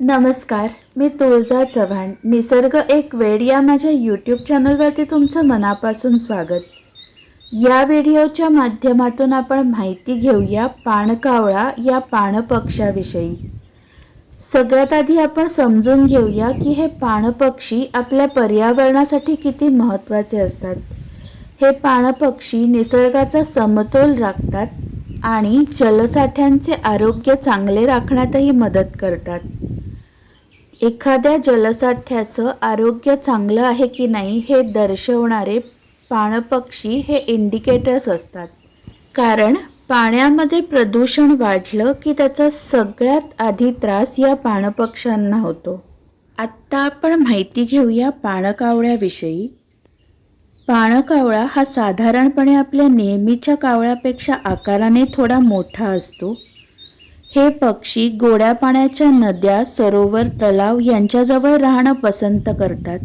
नमस्कार, मी तुळजा चव्हाण. निसर्ग एक वेड या माझ्या यूट्यूब चॅनलवरती तुमचं मनापासून स्वागत. या व्हिडिओच्या माध्यमातून आपण माहिती घेऊया पाणकावळा या पाणपक्ष्याविषयी. सगळ्यात आधी आपण समजून घेऊया की हे पाणपक्षी आपल्या पर्यावरणासाठी किती महत्त्वाचे असतात. हे पाणपक्षी निसर्गाचा समतोल राखतात आणि जलसाठ्यांचे आरोग्य चांगले राखण्यातही मदत करतात. एखाद्या जलसाठ्याचं आरोग्य चांगलं आहे की नाही हे दर्शवणारे पाणपक्षी हे इंडिकेटर्स असतात. कारण पाण्यामध्ये प्रदूषण वाढलं की त्याचा सगळ्यात आधी त्रास या पाणपक्ष्यांना होतो. आत्ता आपण माहिती घेऊया पाणकावळ्याविषयी. पाणकावळा हा साधारणपणे आपल्या नेहमीच्या कावळ्यापेक्षा आकाराने थोडा मोठा असतो. हे पक्षी गोड्या पाण्याच्या नद्या, सरोवर, तलाव यांच्याजवळ राहणं पसंत करतात.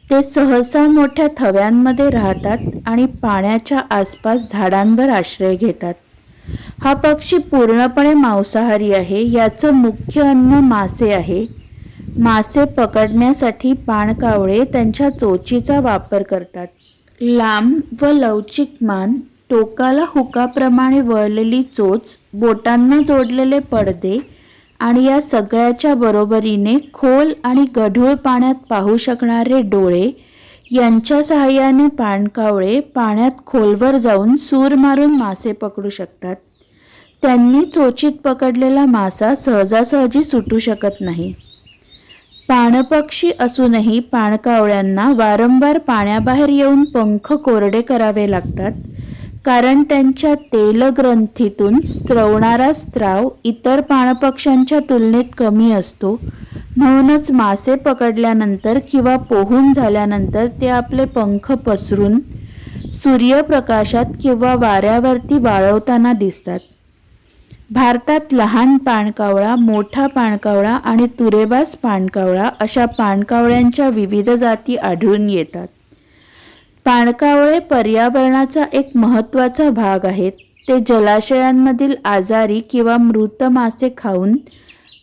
ते सहसा मोठ्या थव्यांमध्ये राहतात आणि पाण्याच्या आसपास झाडांवर आश्रय घेतात. हा पक्षी पूर्णपणे मांसाहारी आहे. याचं मुख्य अन्न मासे आहे. मासे पकडण्यासाठी पाणकावळे त्यांच्या चोचीचा वापर करतात. लांब व लवचिक मान, टोकाला हुकाप्रमाणे वळलेली चोच, बोटांना जोडलेले पडदे आणि या सगळ्याच्या बरोबरीने खोल आणि गढूळ पाण्यात पाहू शकणारे डोळे यांच्या सहाय्याने पाणकावळे पाण्यात खोलवर जाऊन सूर मारून मासे पकडू शकतात. त्यांनी चोचीत पकडलेला मासा सहजासहजी सुटू शकत नाही. पाणपक्षी असूनही पाणकावळ्यांना वारंवार पाण्याबाहेर येऊन पंख कोरडे करावे लागतात. कारण त्यांच्या तेलग्रंथीतून स्रवणारा स्राव इतर पाणपक्ष्यांच्या तुलनेत कमी असतो. म्हणूनच मासे पकडल्यानंतर किंवा पोहून झाल्यानंतर ते आपले पंख पसरून सूर्यप्रकाशात किंवा वाऱ्यावरती वाळवताना दिसतात. भारतात लहान पाणकावळा, मोठा पाणकावळा आणि तुरेबाज पाणकावळा अशा पाणकावळ्यांच्या विविध जाती आढळून येतात. पाणकावळे पर्यावरणाचा एक महत्त्वाचा भाग आहेत. ते जलाशयांमधील आजारी किंवा मृत मासे खाऊन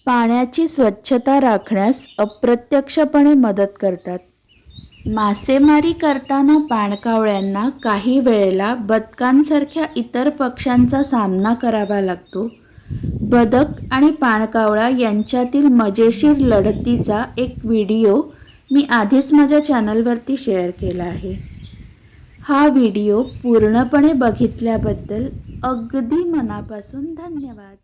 पाण्याची स्वच्छता राखण्यास अप्रत्यक्षपणे मदत करतात. मासेमारी करताना पाणकावळ्यांना काही वेळेला बदकांसारख्या इतर पक्ष्यांचा सामना करावा लागतो. बदक आणि पाणकावळा यांच्यातील मजेशीर लढतीचा एक व्हिडिओ मी आधीच माझ्या चॅनलवरती शेअर केला आहे. हा व्हिडिओ पूर्णपणे बघितल्याबद्दल अगदी मनापासून धन्यवाद.